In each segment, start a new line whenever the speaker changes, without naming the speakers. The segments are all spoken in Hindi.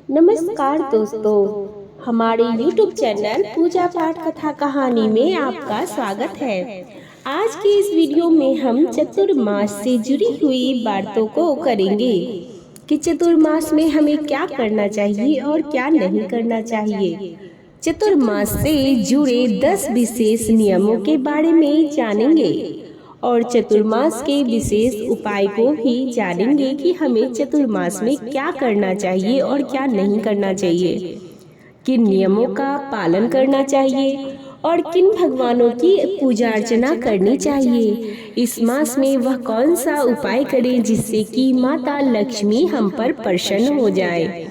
नमस्कार दोस्तों, हमारे YouTube चैनल पूजा पाठ कथा कहानी में आपका स्वागत है। आज की इस वीडियो में हम चतुर्मास से जुड़ी हुई बातों को करेंगे कि चतुर्मास में हमें क्या करना चाहिए और क्या नहीं करना चाहिए। चतुर्मास से जुड़े 10 विशेष नियमों के बारे में जानेंगे और चतुर्मास के विशेष उपाय को भी जानेंगे कि हमें चतुर्मास में क्या करना चाहिए और क्या नहीं करना चाहिए, किन नियमों का पालन करना चाहिए और किन भगवानों की पूजा अर्चना करनी चाहिए। इस मास में वह कौन सा उपाय करें जिससे कि माता लक्ष्मी हम पर प्रसन्न हो जाए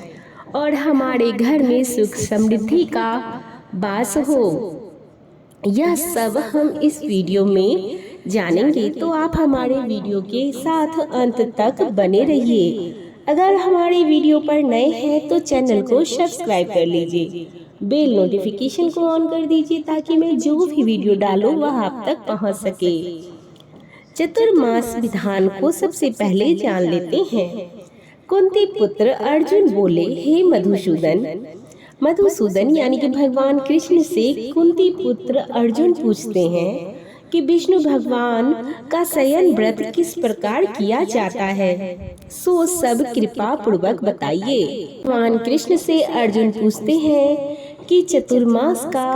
और हमारे घर में सुख समृद्धि का वास हो। यह सब हम इस वीडियो में जानेंगे, तो आप हमारे वीडियो के साथ अंत तक बने रहिए। अगर हमारे वीडियो पर नए हैं तो चैनल को सब्सक्राइब कर लीजिए, बेल नोटिफिकेशन को ऑन कर दीजिए ताकि मैं जो भी वीडियो डालूं वह आप तक पहुंच सके। चतुर्मास विधान को सबसे पहले जान लेते हैं। कुंती पुत्र अर्जुन बोले, हे मधुसूदन यानी कि भगवान कृष्ण से कुंती पुत्र अर्जुन पूछते हैं कि विष्णु भगवान का शयन व्रत किस प्रकार किया जाता है, सो सब कृपा पूर्वक बताइए। भगवान कृष्ण से अर्जुन पूछते हैं कि चतुर्मास का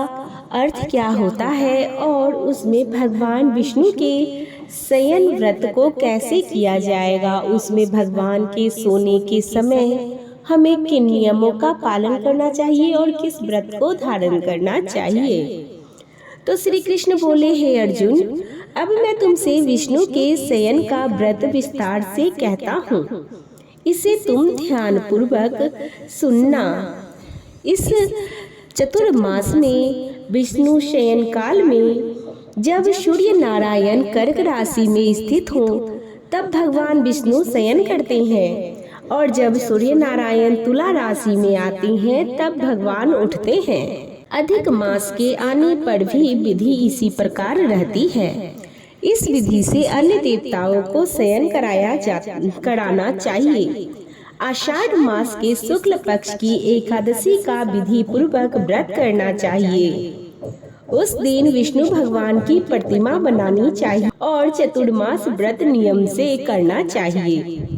अर्थ क्या होता है और उसमें भगवान विष्णु के शयन व्रत को कैसे किया जाएगा, उसमें भगवान के सोने के समय हमें किन नियमों का पालन करना चाहिए और किस व्रत को धारण करना चाहिए। तो श्री कृष्ण बोले, हे अर्जुन, अब मैं तुमसे विष्णु के शयन का व्रत विस्तार से कहता हूँ, इसे तुम ध्यान पूर्वक सुनना। इस चतुर्मास में विष्णु शयन काल में जब सूर्य नारायण कर्क राशि में स्थित हो तब भगवान विष्णु शयन करते हैं और जब सूर्य नारायण तुला राशि में आते हैं तब भगवान उठते हैं। अधिक मास के आने पर भी विधि इसी प्रकार रहती है। इस विधि से अन्य देवताओं को शयन कराना चाहिए। आषाढ़ मास के शुक्ल पक्ष की एकादशी का विधि पूर्वक व्रत करना चाहिए। उस दिन विष्णु भगवान की प्रतिमा बनानी चाहिए और चतुर्मास व्रत नियम से करना चाहिए।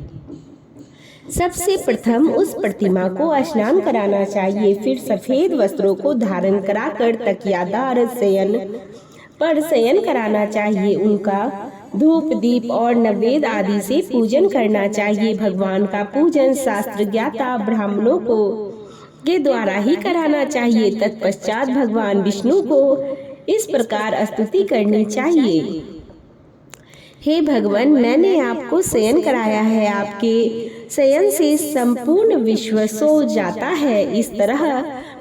सबसे प्रथम उस प्रतिमा को स्नान कराना चाहिए, फिर सफेद वस्त्रों को धारण कराकर तकियादार शयन पर शयन कराना चाहिए। उनका धूप दीप और नैवेद्य आदि से पूजन करना चाहिए। भगवान का पूजन शास्त्र ज्ञाता ब्राह्मणों के द्वारा ही कराना चाहिए। तत्पश्चात भगवान विष्णु को इस प्रकार स्तुति करनी चाहिए, हे भगवान, मैंने आपको शयन कराया है, आपके शयन से संपूर्ण विश्व सो जाता है। इस तरह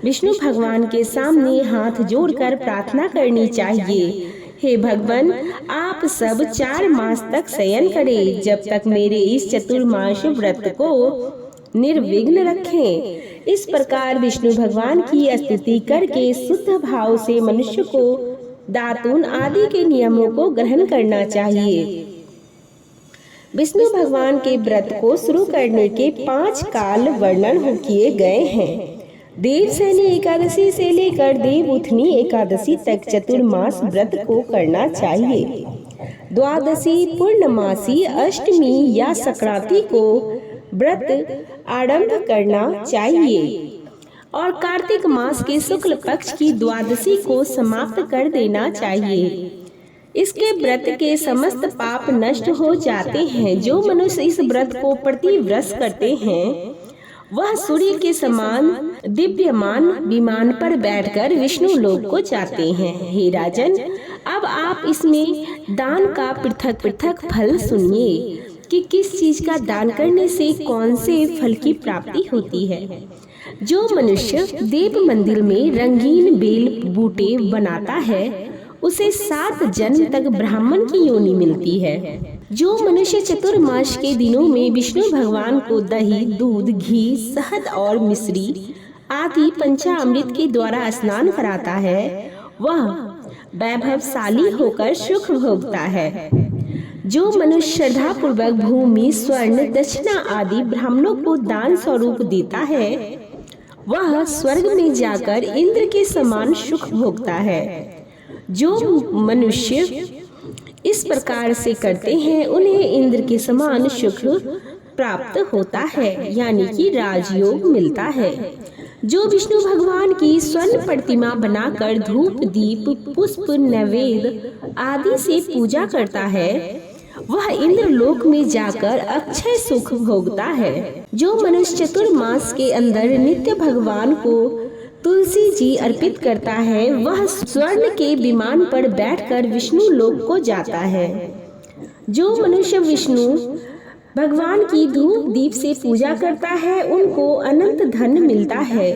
विष्णु भगवान के सामने हाथ जोड़कर प्रार्थना करनी चाहिए, हे भगवान, आप सब 4 मास तक शयन करें जब तक मेरे इस चतुर्मास व्रत को निर्विघ्न रखें। इस प्रकार विष्णु भगवान की स्तुति करके शुद्ध भाव से मनुष्य को दातून आदि के नियमों को ग्रहण करना चाहिए। विष्णु भगवान के व्रत को शुरू करने के 5 काल वर्णन किए गए हैं। देवशयनी एकादशी से लेकर देवउठनी एकादशी तक चतुर्मास व्रत को करना चाहिए। द्वादशी, पूर्णमासी, अष्टमी या संक्रांति को व्रत आरंभ करना चाहिए और कार्तिक मास के शुक्ल पक्ष की द्वादशी को समाप्त कर देना चाहिए। इसके व्रत के समस्त पाप नष्ट हो जाते हैं। जो मनुष्य इस व्रत को प्रतिवर्ष करते हैं वह सूर्य के समान दिव्यमान विमान पर बैठकर विष्णु लोक को जाते हैं। हे राजन, अब आप इसमें दान का पृथक पृथक फल सुनिए कि किस चीज का दान करने से कौन से फल की प्राप्ति होती है। जो मनुष्य देव मंदिर में रंगीन बेल बूटे बनाता है उसे 7 जन्म तक ब्राह्मण की योनि मिलती है। जो मनुष्य चतुर्मास के दिनों में विष्णु भगवान को दही, दूध, घी, शहद और मिश्री आदि पंचामृत के द्वारा स्नान कराता है वह वैभवशाली होकर सुख भोगता है। जो मनुष्य श्रद्धा पूर्वक भूमि, स्वर्ण, दक्षिणा आदि ब्राह्मणों को दान स्वरूप देता है वह स्वर्ग में जाकर इंद्र के समान सुख भोगता है। जो मनुष्य इस प्रकार से करते हैं उन्हें इंद्र के समान सुख प्राप्त होता है, यानी कि राजयोग मिलता है। जो विष्णु भगवान की स्वर्ण प्रतिमा बनाकर धूप दीप पुष्प नैवेद्य आदि से पूजा करता है वह इंद्र लोक में जाकर अक्षय सुख भोगता है। जो मनुष्य चतुर्मास के अंदर नित्य भगवान को तुलसी जी अर्पित करता है वह स्वर्ण के विमान पर बैठकर विष्णु लोक को जाता है। जो मनुष्य विष्णु भगवान की धूप दीप से पूजा करता है उनको अनंत धन मिलता है।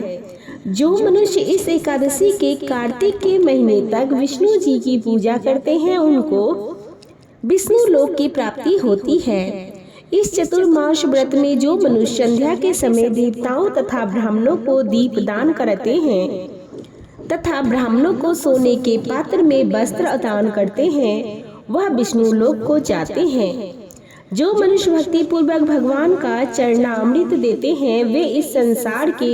जो मनुष्य इस एकादशी के कार्तिक के महीने तक विष्णु जी की पूजा करते हैं उनको विष्णु लोक की प्राप्ति होती है। इस चतुर्मास व्रत में जो मनुष्य संध्या के समय देवताओं तथा ब्राह्मणों को दीप दान करते हैं तथा ब्राह्मणों को सोने के पात्र में वस्त्र दान करते हैं वह विष्णु लोक को जाते हैं। जो मनुष्य भक्ति पूर्वक भगवान का चरणामृत देते हैं वे इस संसार के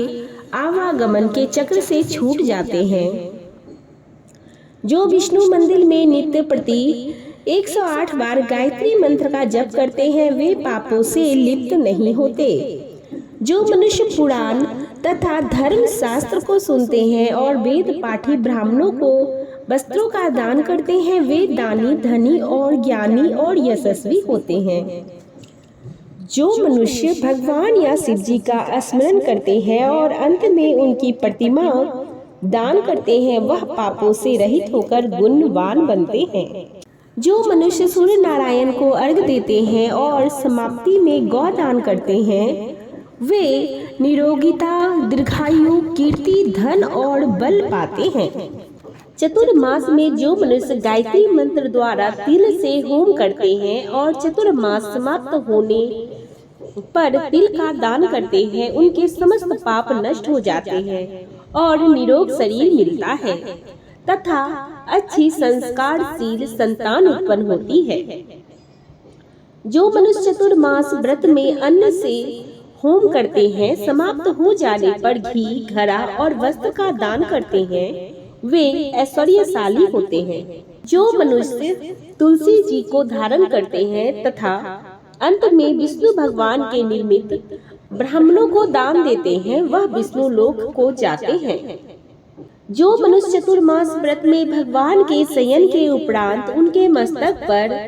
आवागमन के चक्र से छूट जाते हैं। जो विष्णु मंदिर में नित्य प्रति 108 बार गायत्री मंत्र का जप करते हैं वे पापों से लिप्त नहीं होते। जो मनुष्य पुराण तथा धर्म शास्त्र को सुनते हैं और वेद पाठी ब्राह्मणों को वस्त्रों का दान करते हैं वे दानी धनी और ज्ञानी और यशस्वी होते हैं। जो मनुष्य भगवान या शिव जी का स्मरण करते हैं और अंत में उनकी प्रतिमा दान करते हैं वह पापों से रहित होकर गुणवान बनते हैं। जो मनुष्य सूर्य नारायण को अर्घ देते हैं और समाप्ति में गौ दान करते हैं वे निरोगिता दीर्घायु कीर्ति धन और बल पाते हैं। चतुर्मास में जो मनुष्य गायत्री मंत्र द्वारा तिल से होम करते हैं और चतुर्मास समाप्त होने पर तिल का दान करते हैं उनके समस्त पाप नष्ट हो जाते हैं और निरोग शरीर मिलता है तथा अच्छी संस्कारशील संतान उत्पन्न होती है। जो मनुष्य चतुर्मास व्रत में अन्न से होम करते हैं समाप्त हो जाने पर घी घड़ा और वस्त्र का दान करते हैं वे ऐश्वर्यशाली होते हैं। जो मनुष्य तुलसी जी को धारण करते हैं तथा अंत में विष्णु भगवान के निर्मित ब्राह्मणों को दान देते हैं वह विष्णु लोक को जाते हैं। जो मनुष्य चतुर्मास व्रत में भगवान के शयन के उपरांत उनके मस्तक पर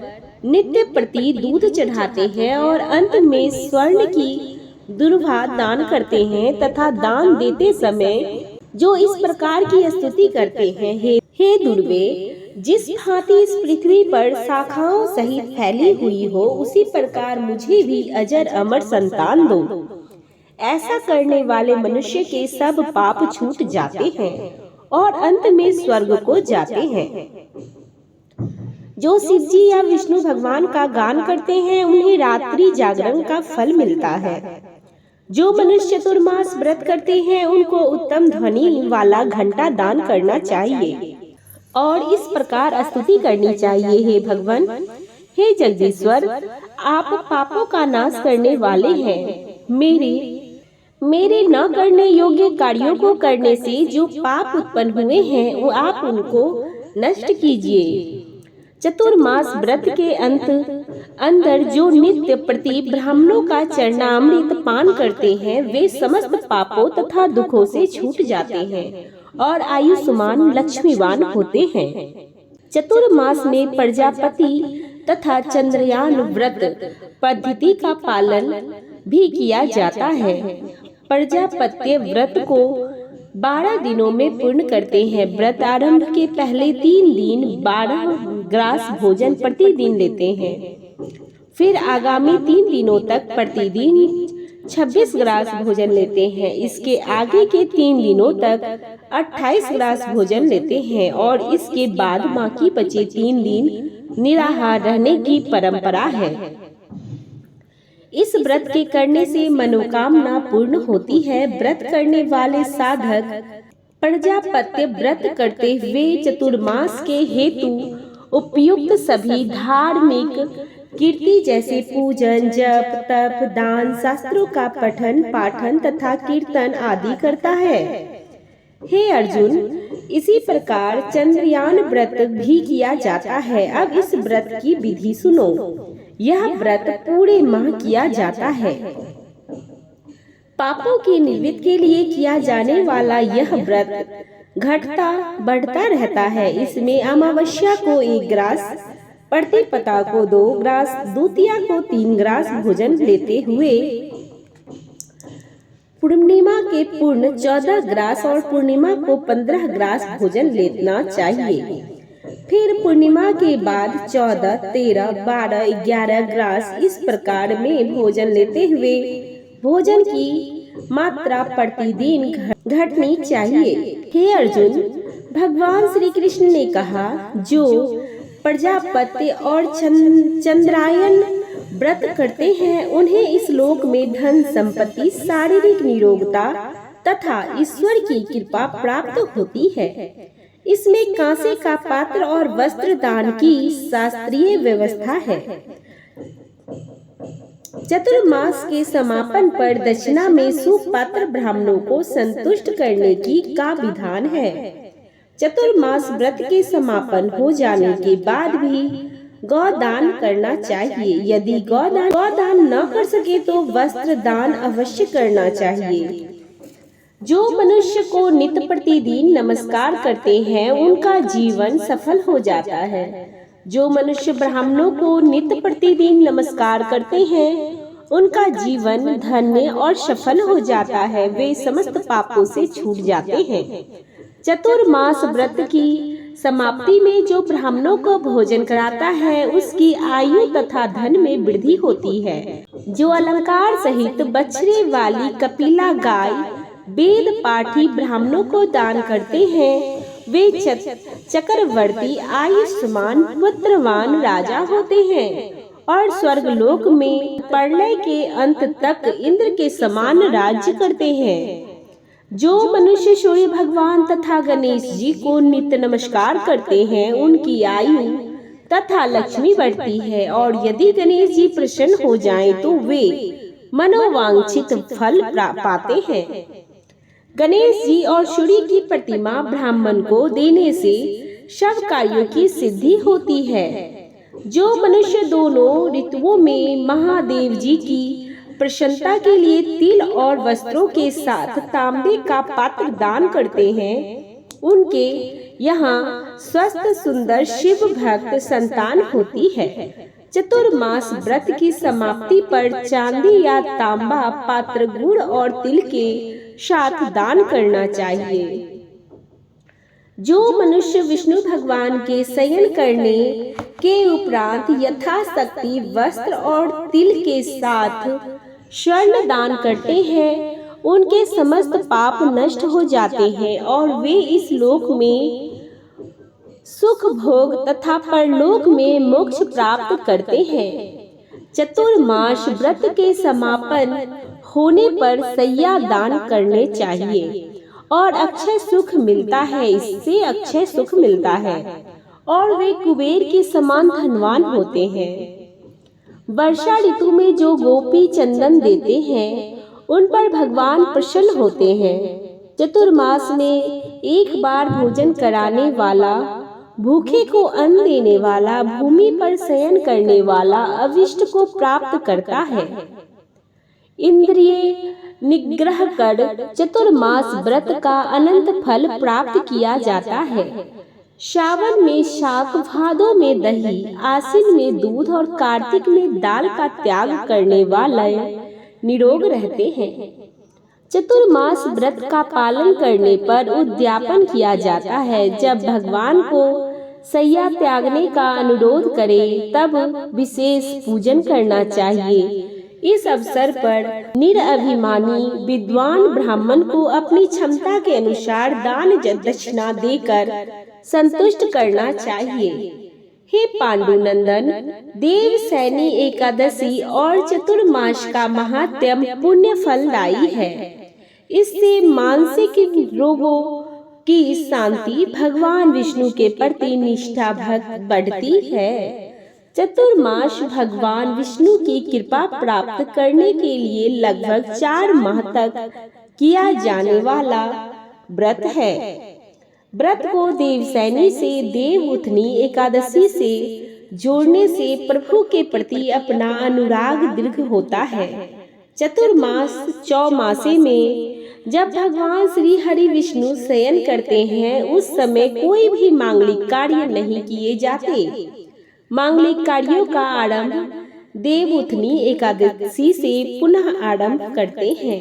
नित्य प्रति दूध चढ़ाते हैं और अंत में स्वर्ण की दुर्वा दान करते हैं तथा दान देते समय जो इस प्रकार की स्तुति करते हैं हे दुर्वे जिस भांति इस पृथ्वी पर शाखाओं सहित फैली हुई हो उसी प्रकार मुझे भी अजर अमर संतान दो। ऐसा करने वाले मनुष्य के सब पाप छूट जाते हैं और अंत में स्वर्ग को जाते हैं। जो शिव जी या विष्णु भगवान का गान करते हैं उन्हें रात्रि जागरण का फल मिलता है। जो मनुष्य चतुर्मास व्रत करते हैं उनको उत्तम ध्वनि वाला घंटा दान करना चाहिए और इस प्रकार स्तुति करनी चाहिए, हे भगवान, हे जगदीश्वर, आप पापों का नाश करने वाले हैं। मेरे न करने योग्य कार्यों को करने से जो पाप उत्पन्न हुए हैं वो आप उनको नष्ट कीजिए। चतुर्मास व्रत के अंदर जो नित्य प्रति ब्राह्मणों का चरणामृत पान करते हैं वे समस्त पापों तथा दुखों से छूट जाते हैं और आयुष्मान लक्ष्मीवान होते हैं। चतुर्मास में प्रजापति तथा चंद्रयान व्रत पद्धति का पालन भी किया जाता है। प्रजापत्य व्रत को 12 दिनों में पूर्ण करते हैं। व्रत आरंभ के पहले 3 दिन 12 ग्रास भोजन प्रतिदिन लेते हैं। फिर आगामी 3 दिनों तक प्रतिदिन 26 ग्रास भोजन लेते हैं। इसके आगे के 3 दिनों तक 28 ग्रास भोजन लेते हैं और इसके बाद बाकी बचे 3 दिन निराहार रहने की परंपरा है। इस व्रत के करने से मनोकामना पूर्ण होती है। व्रत करने वाले साधक प्रजापत्य व्रत करते हुए चतुर्मास के हेतु उपयुक्त सभी धार्मिक कीर्ति जैसे पूजन, जप, तप, दान, शास्त्रों का पठन पाठन तथा कीर्तन आदि करता है। हे अर्जुन, इसी प्रकार चंद्रयान व्रत भी किया जाता है। अब इस व्रत की विधि सुनो। यह व्रत पूरे माह किया जाता है। पापों की निवृत्ति के लिए किया जाने वाला यह व्रत घटता बढ़ता रहता है। इसमें अमावस्या को 1 ग्रास, प्रतिपदा को 2 ग्रास, द्वितीया को 3 ग्रास भोजन लेते हुए पूर्णिमा के पूर्ण 14 ग्रास और पूर्णिमा को 15 ग्रास भोजन लेना चाहिए। फिर पूर्णिमा के बाद 14, 13, 12, 11 ग्रास इस प्रकार में भोजन लेते हुए भोजन की मात्रा प्रतिदिन घटनी चाहिए। हे अर्जुन, भगवान श्री कृष्ण ने कहा, जो प्रजापति और चंद्रायन व्रत करते हैं उन्हें इस लोक में धन संपत्ति, शारीरिक निरोगता तथा ईश्वर की कृपा प्राप्त होती है। इसमें कांसे का पात्र और वस्त्र दान की शास्त्रीय व्यवस्था है। चतुर्मास के समापन पर दक्षिणा में सुपात्र ब्राह्मणों को संतुष्ट करने की का विधान है। चतुर्मास व्रत के समापन हो जाने के बाद भी गौदान करना चाहिए। यदि गौदान न कर सके तो वस्त्र दान अवश्य करना चाहिए। जो मनुष्य को नित्य प्रतिदिन नमस्कार करते हैं उनका जीवन सफल हो जाता है। जो मनुष्य ब्राह्मणों को नित्य प्रतिदिन नमस्कार करते हैं उनका जीवन धन्य और सफल हो जाता है। वे समस्त पापों से छूट जाते हैं। चतुर्मास व्रत की समाप्ति में जो ब्राह्मणों को भोजन कराता है उसकी आयु तथा धन में वृद्धि होती है। जो अलंकार सहित बछड़े वाली कपिला गाय वेद पाठी ब्राह्मणों को दान करते हैं वे चक्रवर्ती, आयुष्मान, पुत्रवान राजा होते हैं और स्वर्गलोक में प्रलय के अंत तक इंद्र के समान राज्य करते हैं। जो मनुष्य सूर्य भगवान तथा गणेश जी को नित्य नमस्कार करते हैं उनकी आयु तथा लक्ष्मी बढ़ती है और यदि गणेश जी प्रसन्न हो जाएं तो वे मनोवांछित फल पाते हैं। गणेश जी और सूर्य की प्रतिमा ब्राह्मण को देने से सब कार्यों की सिद्धि होती है। जो मनुष्य दोनों ऋतुओं में महादेव जी की प्रसन्नता के लिए तिल और वस्त्रों के साथ तांबे का पात्र दान करते हैं उनके यहाँ स्वस्थ सुंदर शिव भक्त संतान होती है। चतुर्मास व्रत की समाप्ति पर चांदी या तांबा पात्र गुड़ और तिल के साथ दान करना चाहिए। जो मनुष्य विष्णु भगवान के शयन करने के उपरांत यथाशक्ति वस्त्र और तिल के साथ स्वर्ण दान करते हैं उनके समस्त पाप नष्ट हो जाते हैं और वे इस लोक में सुख भोग तथा परलोक में मोक्ष प्राप्त करते हैं। चतुर्मास व्रत के समापन होने पर सैया दान करने चाहिए और अक्षय सुख मिलता है। इससे अक्षय सुख मिलता है और वे कुबेर के समान धनवान होते हैं। वर्षा ऋतु में जो गोपी चंदन देते हैं उन पर भगवान प्रसन्न होते हैं। चतुर्मास में एक बार भोजन कराने वाला, भूखे को अन्न देने वाला, भूमि पर शयन करने वाला अविष्ट को प्राप्त करता है। इंद्रिय निग्रह कर चतुर्मास व्रत का अनंत फल प्राप्त किया जाता है। श्रावण में शाक, भादों में दही, आश्विन में दूध और कार्तिक में दाल का त्याग करने वाले निरोग रहते हैं। चतुर्मास व्रत का पालन करने पर उद्यापन किया जाता है। जब भगवान को सैया त्यागने का अनुरोध करे तब विशेष पूजन करना चाहिए। इस अवसर पर निरअभिमानी विद्वान ब्राह्मण को अपनी क्षमता के अनुसार दान दक्षिणा देकर संतुष्ट करना चाहिए। हे पांडुनंदन, देवसैनी एकादशी और चतुर्मास का महात्म्य पुण्य फलदायी है। इससे मानसिक रोगों की शांति, भगवान विष्णु के प्रति निष्ठा बढ़ती है चतुर्मास भगवान विष्णु की कृपा प्राप्त करने के लिए लगभग 4 माह तक किया जाने वाला व्रत है। व्रत को देवसैनी से देवउठनी एकादशी से जोड़ने से प्रभु के प्रति अपना अनुराग दृढ़ होता है। चतुर्मास चौमासे में जब भगवान श्री हरि विष्णु शयन करते हैं, उस समय कोई भी मांगलिक कार्य नहीं किए जाते। मांगलिक कार्यों का आरंभ देवउठनी एकादशी से पुनः आरंभ करते हैं।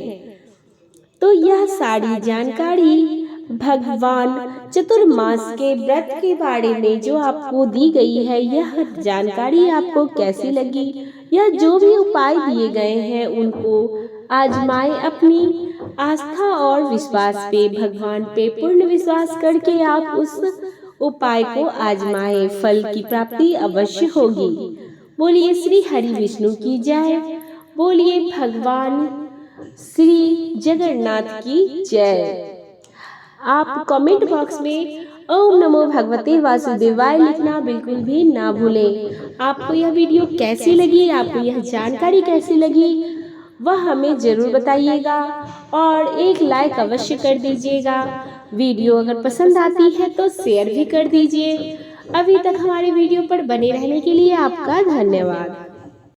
तो यह सारी जानकारी भगवान चतुर्मास के व्रत के बारे में जो आपको दी गई है, यह जानकारी आपको कैसी लगी? यह जो भी उपाय दिए गए हैं उनको आजमाएं। अपनी आस्था और विश्वास पे, भगवान पे पूर्ण विश्वास करके आप उस उपाय को आजमाएं, फल की प्राप्ति अवश्य होगी। बोलिए श्री हरि विष्णु की जय, बोलिए भगवान श्री जगन्नाथ की जय। आप कमेंट बॉक्स में ओम नमो भगवते वासुदेवाय लिखना बिल्कुल भी ना भूलें। आपको यह वीडियो कैसी लगी, आपको यह जानकारी कैसी लगी, वह हमें जरूर बताइएगा और एक लाइक अवश्य कर दीजिएगा। वीडियो अगर पसंद आती है तो शेयर भी कर दीजिए। अभी तक हमारे वीडियो पर बने रहने के लिए आपका धन्यवाद।